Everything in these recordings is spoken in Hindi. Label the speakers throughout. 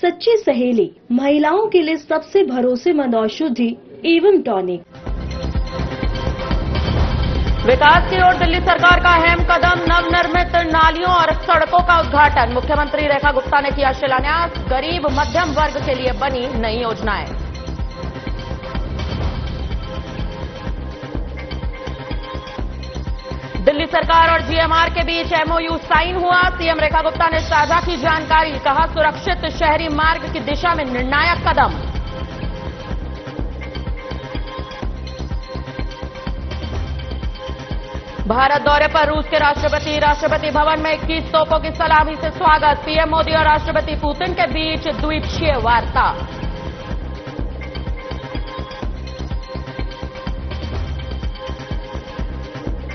Speaker 1: सच्ची सहेली, महिलाओं के लिए सबसे भरोसेमंद औषधि एवं टॉनिक।
Speaker 2: विकास की ओर दिल्ली सरकार का अहम कदम, नवनिर्मित नालियों और सड़कों का उद्घाटन। मुख्यमंत्री रेखा गुप्ता ने किया शिलान्यास। गरीब मध्यम वर्ग के लिए बनी नई योजनाएं। दिल्ली सरकार और जीएमआर के बीच एमओयू साइन हुआ। सीएम रेखा गुप्ता ने साझा की जानकारी। कहा, सुरक्षित शहरी मार्ग की दिशा में निर्णायक कदम। भारत दौरे पर रूस के राष्ट्रपति भवन में 21 तोपों की सलामी से स्वागत। पीएम मोदी और राष्ट्रपति पुतिन के बीच द्विपक्षीय वार्ता।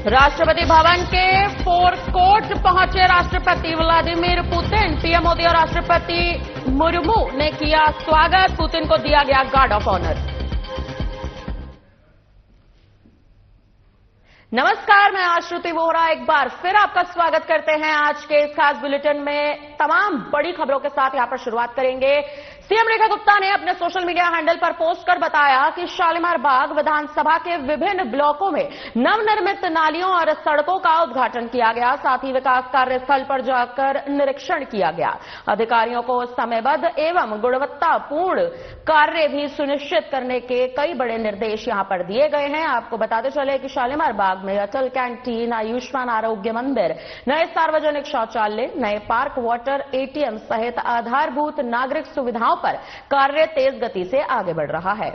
Speaker 2: राष्ट्रपति भवन के फोरकोर्ट पहुंचे राष्ट्रपति व्लादिमीर पुतिन। पीएम मोदी और राष्ट्रपति मुर्मू ने किया स्वागत। पुतिन को दिया गया गार्ड ऑफ ऑनर। नमस्कार, मैं आश्रुति वोहरा एक बार फिर आपका स्वागत करते हैं आज के इस खास बुलेटिन में। तमाम बड़ी खबरों के साथ यहां पर शुरुआत करेंगे। सीएम रेखा गुप्ता ने अपने सोशल मीडिया हैंडल पर पोस्ट कर बताया कि शालीमार बाग विधानसभा के विभिन्न ब्लॉकों में नवनिर्मित नालियों और सड़कों का उद्घाटन किया गया। साथ ही विकास कार्य स्थल पर जाकर निरीक्षण किया गया। अधिकारियों को समयबद्ध एवं गुणवत्तापूर्ण कार्य भी सुनिश्चित करने के कई बड़े निर्देश यहां पर दिए गए हैं। आपको बताते चले कि शालीमार बाग में अटल कैंटीन, आयुष्मान आरोग्य मंदिर, नए सार्वजनिक शौचालय, नए पार्क, वाटर, एटीएम सहित आधारभूत नागरिक सुविधाओं पर कार्य तेज गति से आगे बढ़ रहा है।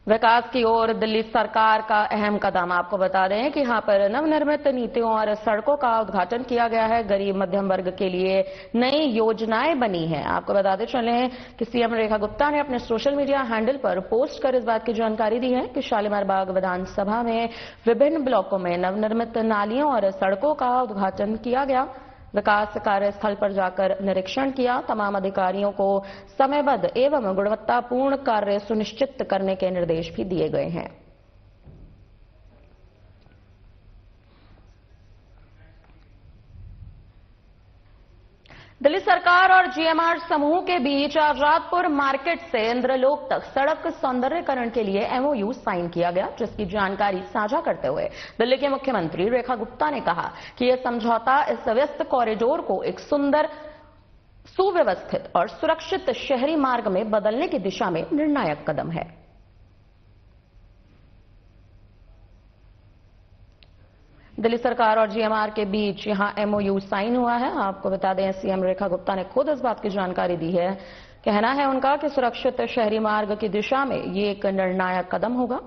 Speaker 2: विकास की ओर दिल्ली सरकार का अहम कदम, आपको बता दें कि यहां पर नवनिर्मित नीतियों और सड़कों का उद्घाटन किया गया है। गरीब मध्यम वर्ग के लिए नई योजनाएं बनी हैं। आपको बताते चले कि सीएम रेखा गुप्ता ने अपने सोशल मीडिया हैंडल पर पोस्ट कर इस बात की जानकारी दी है कि शालीमार बाग विधानसभा में विभिन्न ब्लॉकों में नवनिर्मित नालियों और सड़कों का उद्घाटन किया गया। विकास कार्यस्थल पर जाकर निरीक्षण किया। तमाम अधिकारियों को समयबद्ध एवं गुणवत्तापूर्ण कार्य सुनिश्चित करने के निर्देश भी दिए गए हैं। दिल्ली सरकार और जीएमआर समूह के बीच आजादपुर मार्केट से इंद्रलोक तक सड़क सौंदर्यीकरण के लिए एमओयू साइन किया गया, जिसकी जानकारी साझा करते हुए दिल्ली के मुख्यमंत्री रेखा गुप्ता ने कहा कि यह समझौता इस व्यस्त कॉरिडोर को एक सुंदर, सुव्यवस्थित और सुरक्षित शहरी मार्ग में बदलने की दिशा में निर्णायक कदम है। दिल्ली सरकार और जीएमआर के बीच यहां एमओयू साइन हुआ है। आपको बता दें, सीएम रेखा गुप्ता ने खुद इस बात की जानकारी दी है। कहना है उनका कि सुरक्षित शहरी मार्ग की दिशा में ये एक निर्णायक कदम होगा।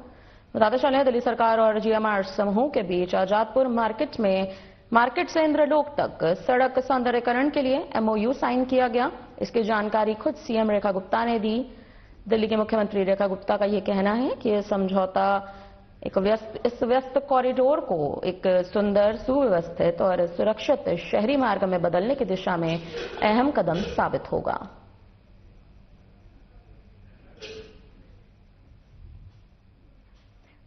Speaker 2: बताते चले, दिल्ली सरकार और जीएमआर समूह के बीच आजादपुर मार्केट से इंद्रलोक तक सड़क सौंदर्यीकरण के लिए एमओयू साइन किया गया। इसकी जानकारी खुद सीएम रेखा गुप्ता ने दी। दिल्ली के मुख्यमंत्री रेखा गुप्ता का यह कहना है कि यह समझौता इस व्यस्त कॉरिडोर को एक सुंदर, सुव्यवस्थित और सुरक्षित शहरी मार्ग में बदलने की दिशा में अहम कदम साबित होगा।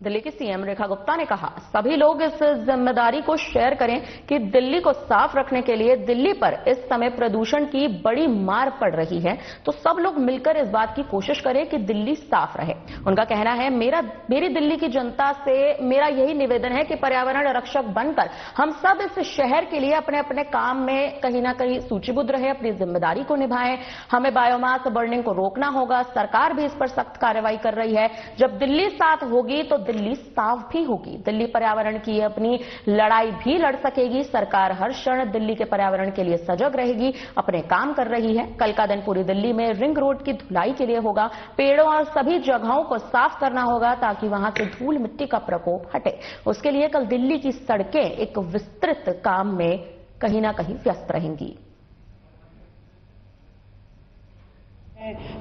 Speaker 2: दिल्ली की सीएम रेखा गुप्ता ने कहा, सभी लोग इस जिम्मेदारी को शेयर करें कि दिल्ली को साफ रखने के लिए दिल्ली पर इस समय प्रदूषण की बड़ी मार पड़ रही है, तो सब लोग मिलकर इस बात की कोशिश करें कि दिल्ली साफ रहे। उनका कहना है, मेरी दिल्ली की जनता से मेरा यही निवेदन है कि पर्यावरण रक्षक बनकर हम सब इस शहर के लिए अपने अपने काम में कहीं ना कहीं सूचीबद्ध रहे, अपनी जिम्मेदारी को निभाएं। हमें बायोमास बर्निंग को रोकना होगा। सरकार भी इस पर सख्त कार्रवाई कर रही है। जब दिल्ली साफ होगी तो दिल्ली साफ भी होगी। दिल्ली पर्यावरण की अपनी लड़ाई भी लड़ सकेगी। सरकार हर क्षण दिल्ली के पर्यावरण के लिए सजग रहेगी, अपने काम कर रही है। कल का दिन पूरी दिल्ली में रिंग रोड की धुलाई के लिए होगा। पेड़ों और सभी जगहों को साफ करना होगा ताकि वहां से धूल मिट्टी का प्रकोप हटे। उसके लिए कल दिल्ली की सड़कें एक विस्तृत काम में कहीं ना कहीं व्यस्त रहेंगी।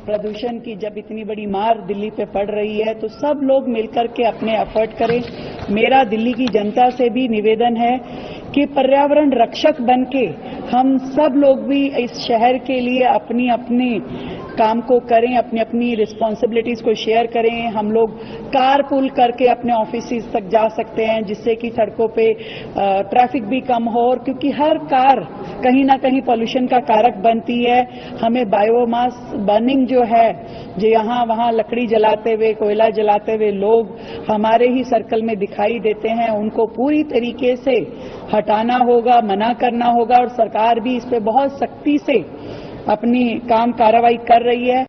Speaker 3: प्रदूषण की जब इतनी बड़ी मार दिल्ली पे पड़ रही है तो सब लोग मिलकर के अपने एफर्ट करें। मेरा दिल्ली की जनता से भी निवेदन है कि पर्यावरण रक्षक बनके हम सब लोग भी इस शहर के लिए अपनी अपनी काम को करें, अपनी अपनी रिस्पॉन्सिबिलिटीज को शेयर करें। हम लोग कार पूल करके अपने ऑफिस तक जा सकते हैं, जिससे कि सड़कों पे ट्रैफिक भी कम हो, और क्योंकि हर कार कहीं ना कहीं पॉल्यूशन का कारक बनती है। हमें बायोमास बर्निंग जो है, जो यहाँ वहाँ लकड़ी जलाते हुए, कोयला जलाते हुए लोग हमारे ही सर्कल में दिखाई देते हैं, उनको पूरी तरीके से हटाना होगा, मना करना होगा, और सरकार भी इस पे बहुत सख्ती से अपनी कार्रवाई कर रही है।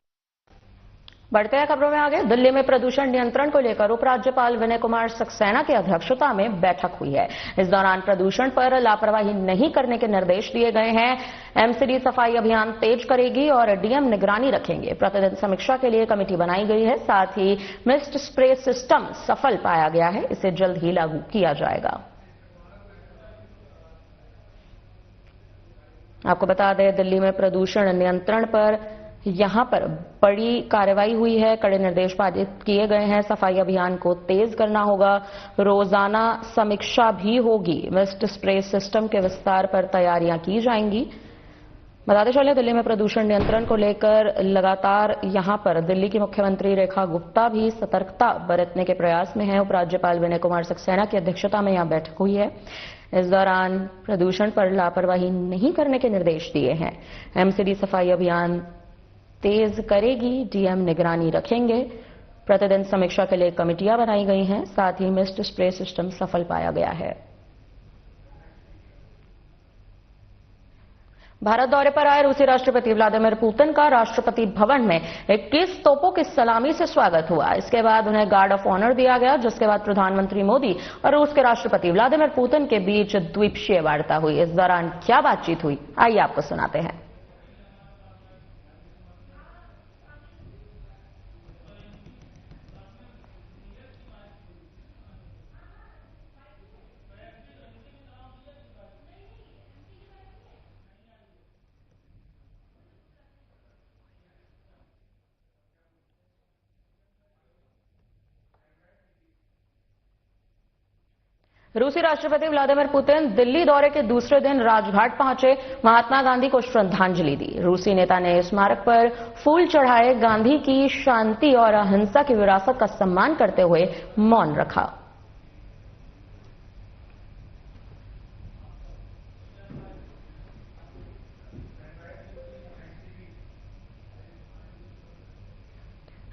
Speaker 2: बढ़ते हैं खबरों में आगे। दिल्ली में प्रदूषण नियंत्रण को लेकर उपराज्यपाल विनय कुमार सक्सेना की अध्यक्षता में बैठक हुई है। इस दौरान प्रदूषण पर लापरवाही नहीं करने के निर्देश दिए गए हैं। एमसीडी सफाई अभियान तेज करेगी और डीएम निगरानी रखेंगे। प्रतिदिन समीक्षा के लिए कमेटी बनाई गई है। साथ ही मिस्ट स्प्रे सिस्टम सफल पाया गया है, इसे जल्द ही लागू किया जाएगा। आपको बता दें, दिल्ली में प्रदूषण नियंत्रण पर यहां पर बड़ी कार्रवाई हुई है। कड़े निर्देश पारित किए गए हैं। सफाई अभियान को तेज करना होगा। रोजाना समीक्षा भी होगी। मिस्ट स्प्रे सिस्टम के विस्तार पर तैयारियां की जाएंगी। बताते चले, दिल्ली में प्रदूषण नियंत्रण को लेकर लगातार यहां पर दिल्ली की मुख्यमंत्री रेखा गुप्ता भी सतर्कता बरतने के प्रयास में है। उपराज्यपाल विनय कुमार सक्सेना की अध्यक्षता में यहां बैठक हुई है। इस दौरान प्रदूषण पर लापरवाही नहीं करने के निर्देश दिए हैं। एमसीडी सफाई अभियान तेज करेगी, डीएम निगरानी रखेंगे। प्रतिदिन समीक्षा के लिए कमेटियां बनाई गई हैं। साथ ही मिस्ट स्प्रे सिस्टम सफल पाया गया है। भारत दौरे पर आए रूसी राष्ट्रपति व्लादिमीर पुतिन का राष्ट्रपति भवन में 21 तोपों की सलामी से स्वागत हुआ। इसके बाद उन्हें गार्ड ऑफ ऑनर दिया गया, जिसके बाद प्रधानमंत्री मोदी और रूस के राष्ट्रपति व्लादिमीर पुतिन के बीच द्विपक्षीय वार्ता हुई। इस दौरान क्या बातचीत हुई, आइए आपको सुनाते हैं। रूसी राष्ट्रपति व्लादिमीर पुतिन दिल्ली दौरे के दूसरे दिन राजघाट पहुंचे। महात्मा गांधी को श्रद्धांजलि दी। रूसी नेता ने स्मारक पर फूल चढ़ाए। गांधी की शांति और अहिंसा की विरासत का सम्मान करते हुए मौन रखा।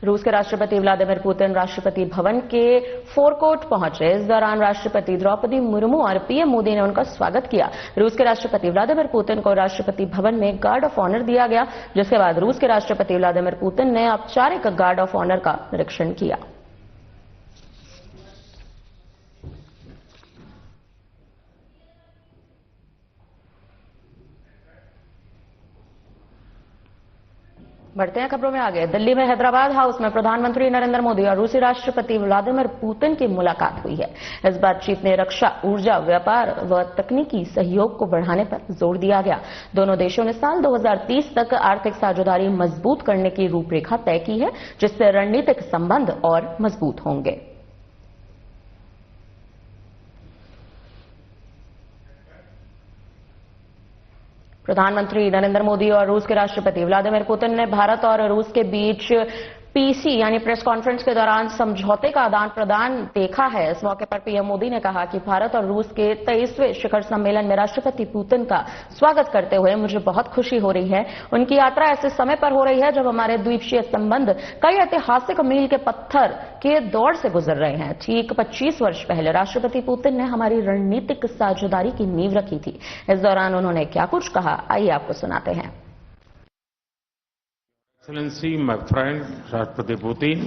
Speaker 2: रूस के राष्ट्रपति व्लादिमीर पुतिन राष्ट्रपति भवन के फोरकोर्ट पहुंचे। इस दौरान राष्ट्रपति द्रौपदी मुर्मू और पीएम मोदी ने उनका स्वागत किया। रूस के राष्ट्रपति व्लादिमीर पुतिन को राष्ट्रपति भवन में गार्ड ऑफ ऑनर दिया गया, जिसके बाद रूस के राष्ट्रपति व्लादिमीर पुतिन ने औपचारिक गार्ड ऑफ ऑनर का निरीक्षण किया। बढ़ते हैं खबरों में आगे। दिल्ली में हैदराबाद हाउस में प्रधानमंत्री नरेंद्र मोदी और रूसी राष्ट्रपति व्लादिमीर पुतिन की मुलाकात हुई है। इस बातचीत में रक्षा, ऊर्जा, व्यापार व तकनीकी सहयोग को बढ़ाने पर जोर दिया गया। दोनों देशों ने साल 2030 तक आर्थिक साझेदारी मजबूत करने की रूपरेखा तय की है, जिससे रणनीतिक संबंध और मजबूत होंगे। प्रधानमंत्री नरेंद्र मोदी और रूस के राष्ट्रपति व्लादिमीर पुतिन ने भारत और रूस के बीच पीसी यानी प्रेस कॉन्फ्रेंस के दौरान समझौते का आदान प्रदान देखा है। इस मौके पर पीएम मोदी ने कहा कि भारत और रूस के 23वें शिखर सम्मेलन में राष्ट्रपति पुतिन का स्वागत करते हुए मुझे बहुत खुशी हो रही है। उनकी यात्रा ऐसे समय पर हो रही है जब हमारे द्विपक्षीय संबंध कई ऐतिहासिक मील के पत्थर के दौर से गुजर रहे हैं। ठीक 25 वर्ष पहले राष्ट्रपति पुतिन ने हमारी रणनीतिक साझेदारी की नींव रखी थी। इस दौरान उन्होंने क्या कुछ कहा, आइए आपको सुनाते हैं।
Speaker 4: एक्सेलेंसी, माय फ्रेंड राष्ट्रपति पुतिन,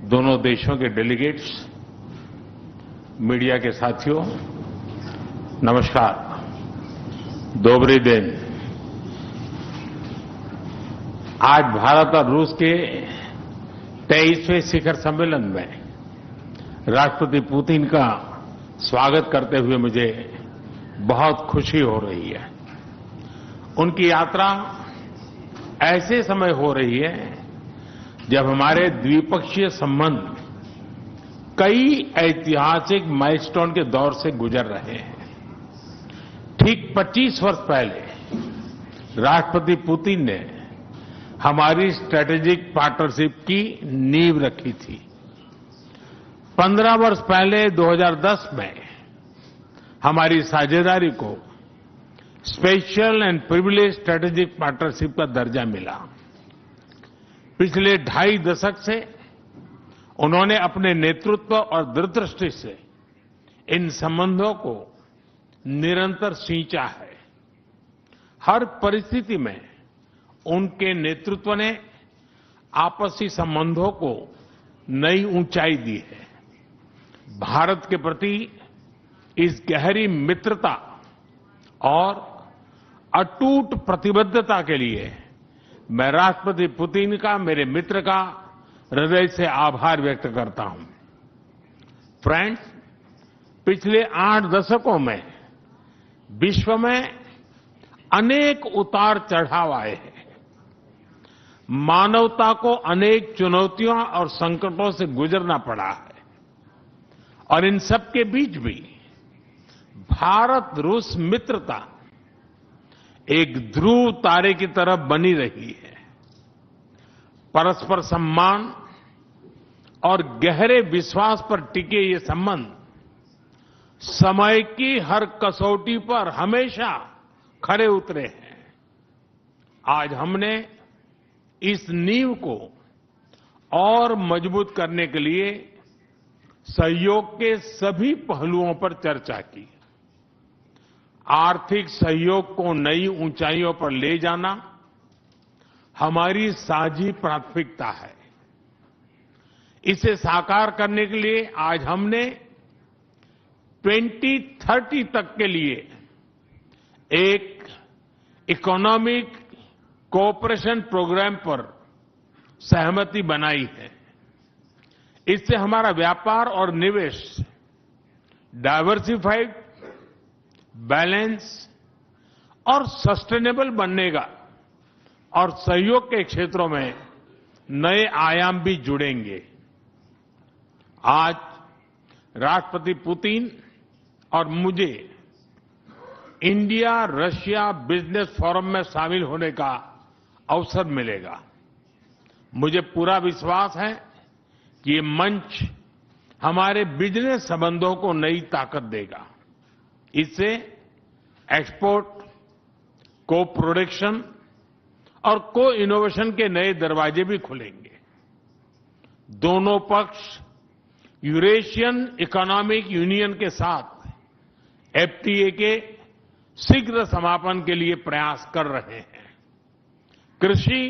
Speaker 4: दोनों देशों के डेलीगेट्स, मीडिया के साथियों, नमस्कार, दोबरी दिन। आज भारत और रूस के 23वें शिखर सम्मेलन में राष्ट्रपति पुतिन का स्वागत करते हुए मुझे बहुत खुशी हो रही है। उनकी यात्रा ऐसे समय हो रही है जब हमारे द्विपक्षीय संबंध कई ऐतिहासिक माइलस्टोन के दौर से गुजर रहे हैं। ठीक 25 वर्ष पहले राष्ट्रपति पुतिन ने हमारी स्ट्रेटेजिक पार्टनरशिप की नींव रखी थी। 15 वर्ष पहले 2010 में हमारी साझेदारी को special and privilege strategic partnership का दर्जा मिला। पिछले 2.5 दशक से उन्होंने अपने नेतृत्व और दूरदृष्टि से इन संबंधों को निरंतर सींचा है। हर परिस्थिति में उनके नेतृत्व ने आपसी संबंधों को नई ऊंचाई दी है। भारत के प्रति इस गहरी मित्रता और अटूट प्रतिबद्धता के लिए मैं राष्ट्रपति पुतिन का, मेरे मित्र का हृदय से आभार व्यक्त करता हूं। फ्रेंड्स, पिछले 8 दशकों में विश्व में अनेक उतार चढ़ाव आए हैं। मानवता को अनेक चुनौतियों और संकटों से गुजरना पड़ा है और इन सब के बीच भी भारत रूस मित्रता एक ध्रुव तारे की तरह बनी रही है। परस्पर सम्मान और गहरे विश्वास पर टिके ये संबंध समय की हर कसौटी पर हमेशा खरे उतरे हैं। आज हमने इस नींव को और मजबूत करने के लिए सहयोग के सभी पहलुओं पर चर्चा की। आर्थिक सहयोग को नई ऊंचाइयों पर ले जाना हमारी साझी प्राथमिकता है। इसे साकार करने के लिए आज हमने 2030 तक के लिए एक इकोनॉमिक कोऑपरेशन प्रोग्राम पर सहमति बनाई है। इससे हमारा व्यापार और निवेश डाइवर्सिफाइड, बैलेंस और सस्टेनेबल बनेगा और सहयोग के क्षेत्रों में नए आयाम भी जुड़ेंगे। आज राष्ट्रपति पुतिन और मुझे इंडिया रशिया बिजनेस फोरम में शामिल होने का अवसर मिलेगा। मुझे पूरा विश्वास है कि ये मंच हमारे बिजनेस संबंधों को नई ताकत देगा। इससे एक्सपोर्ट, को प्रोडक्शन और को इनोवेशन के नए दरवाजे भी खुलेंगे। दोनों पक्ष यूरेशियन इकोनॉमिक यूनियन के साथ एफटीए के शीघ्र समापन के लिए प्रयास कर रहे हैं। कृषि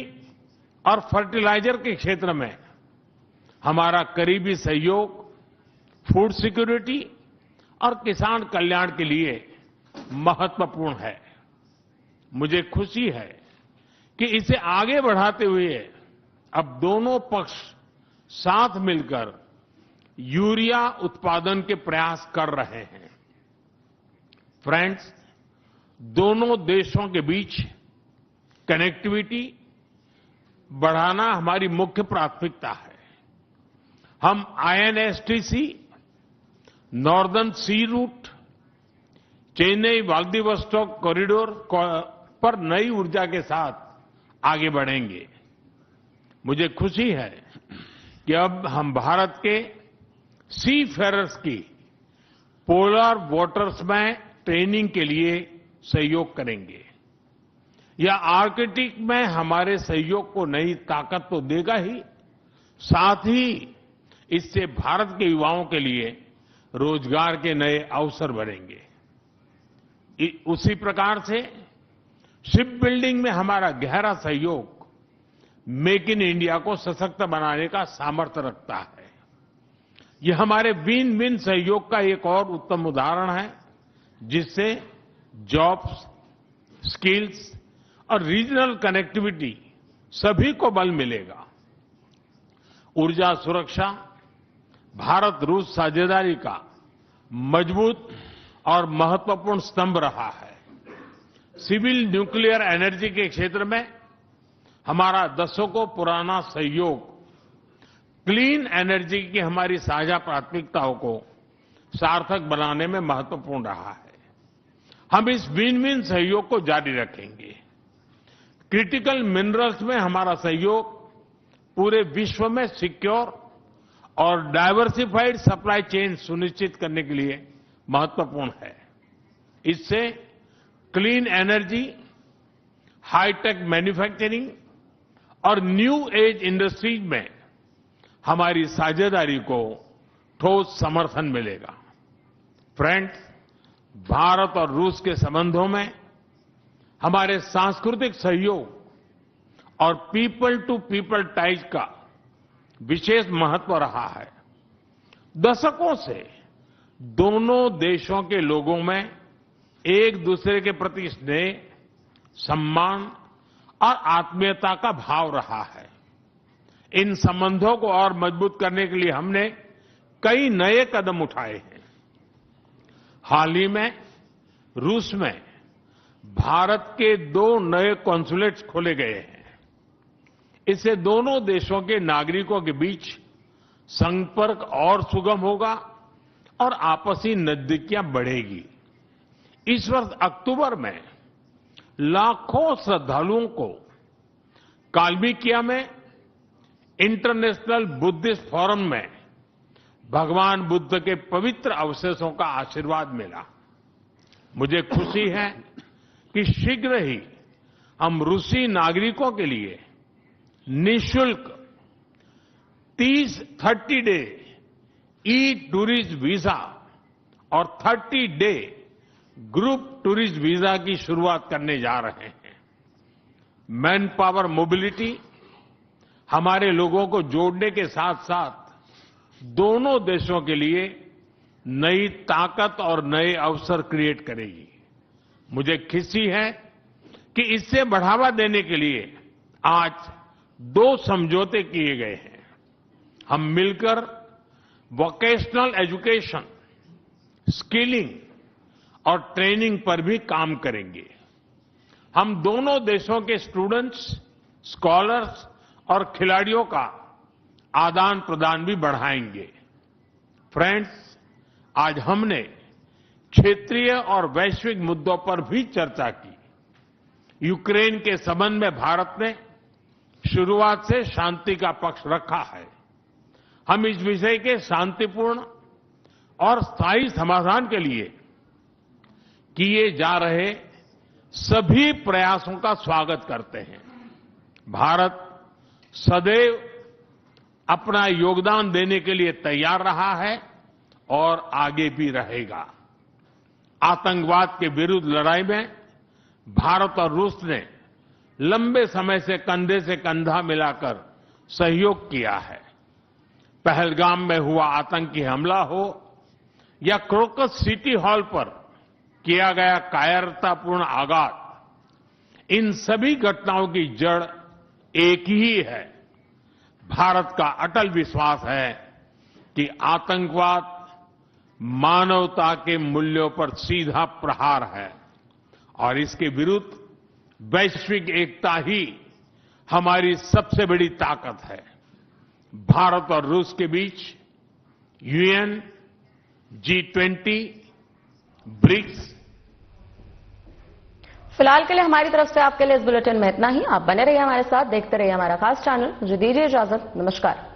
Speaker 4: और फर्टिलाइजर के क्षेत्र में हमारा करीबी सहयोग फूड सिक्योरिटी और किसान कल्याण के लिए महत्वपूर्ण है। मुझे खुशी है कि इसे आगे बढ़ाते हुए अब दोनों पक्ष साथ मिलकर यूरिया उत्पादन के प्रयास कर रहे हैं। फ्रेंड्स, दोनों देशों के बीच कनेक्टिविटी बढ़ाना हमारी मुख्य प्राथमिकता है। हम आईएनएसटीसी, नॉर्दर्न सी रूट, चेन्नई व्लादिवोस्टोक कॉरिडोर पर नई ऊर्जा के साथ आगे बढ़ेंगे। मुझे खुशी है कि अब हम भारत के सी फेरर्स की पोलर वाटर्स में ट्रेनिंग के लिए सहयोग करेंगे। यह आर्कटिक में हमारे सहयोग को नई ताकत तो देगा ही, साथ ही इससे भारत के युवाओं के लिए रोजगार के नए अवसर बनेंगे। उसी प्रकार से शिप बिल्डिंग में हमारा गहरा सहयोग मेक इन इंडिया को सशक्त बनाने का सामर्थ्य रखता है। यह हमारे विन विन सहयोग का एक और उत्तम उदाहरण है, जिससे जॉब्स, स्किल्स और रीजनल कनेक्टिविटी सभी को बल मिलेगा। ऊर्जा सुरक्षा भारत रूस साझेदारी का मजबूत और महत्वपूर्ण स्तंभ रहा है। सिविल न्यूक्लियर एनर्जी के क्षेत्र में हमारा दशकों पुराना सहयोग क्लीन एनर्जी की हमारी साझा प्राथमिकताओं को सार्थक बनाने में महत्वपूर्ण रहा है। हम इस विन विन सहयोग को जारी रखेंगे। क्रिटिकल मिनरल्स में हमारा सहयोग पूरे विश्व में सिक्योर और डाइवर्सिफाइड सप्लाई चेन सुनिश्चित करने के लिए महत्वपूर्ण है। इससे क्लीन एनर्जी, हाईटेक मैन्युफैक्चरिंग और न्यू एज इंडस्ट्रीज में हमारी साझेदारी को ठोस समर्थन मिलेगा। फ्रेंड्स, भारत और रूस के संबंधों में हमारे सांस्कृतिक सहयोग और पीपल टू पीपल टाइज का विशेष महत्व रहा है। दशकों से दोनों देशों के लोगों में एक दूसरे के प्रति स्नेह, सम्मान और आत्मीयता का भाव रहा है। इन संबंधों को और मजबूत करने के लिए हमने कई नए कदम उठाए हैं। हाल ही में रूस में भारत के 2 नए कॉन्सुलेट्स खोले गए हैं। इससे दोनों देशों के नागरिकों के बीच संपर्क और सुगम होगा और आपसी नजदीकियां बढ़ेगी। इस वर्ष अक्टूबर में लाखों श्रद्धालुओं को काल्बिकिया में इंटरनेशनल बुद्धिस्ट फोरम में भगवान बुद्ध के पवित्र अवशेषों का आशीर्वाद मिला। मुझे खुशी है कि शीघ्र ही हम रूसी नागरिकों के लिए निःशुल्क 30 डे ई टूरिस्ट वीजा और 30 डे ग्रुप टूरिस्ट वीजा की शुरुआत करने जा रहे हैं। मैन पावर मोबिलिटी हमारे लोगों को जोड़ने के साथ साथ दोनों देशों के लिए नई ताकत और नए अवसर क्रिएट करेगी। मुझे खुशी है कि इससे बढ़ावा देने के लिए आज 2 समझौते किए गए हैं। हम मिलकर वोकेशनल एजुकेशन, स्किलिंग और ट्रेनिंग पर भी काम करेंगे। हम दोनों देशों के स्टूडेंट्स, स्कॉलर्स और खिलाड़ियों का आदान प्रदान भी बढ़ाएंगे। फ्रेंड्स, आज हमने क्षेत्रीय और वैश्विक मुद्दों पर भी चर्चा की। यूक्रेन के संबंध में भारत ने शुरुआत से शांति का पक्ष रखा है। हम इस विषय के शांतिपूर्ण और स्थायी समाधान के लिए किए जा रहे सभी प्रयासों का स्वागत करते हैं। भारत सदैव अपना योगदान देने के लिए तैयार रहा है और आगे भी रहेगा। आतंकवाद के विरुद्ध लड़ाई में भारत और रूस ने लंबे समय से कंधा मिलाकर सहयोग किया है। पहलगाम में हुआ आतंकी हमला हो या क्रोकस सिटी हॉल पर किया गया कायरतापूर्ण आघात, इन सभी घटनाओं की जड़ एक ही है। भारत का अटल विश्वास है कि आतंकवाद मानवता के मूल्यों पर सीधा प्रहार है और इसके विरुद्ध वैश्विक एकता ही हमारी सबसे बड़ी ताकत है। भारत और रूस के बीच यूएन, G20, ब्रिक्स।
Speaker 2: फिलहाल के लिए हमारी तरफ से आपके लिए इस बुलेटिन में इतना ही। आप बने रहिए हमारे साथ, देखते रहिए हमारा खास चैनल। मुझे दीजिए इजाजत। नमस्कार।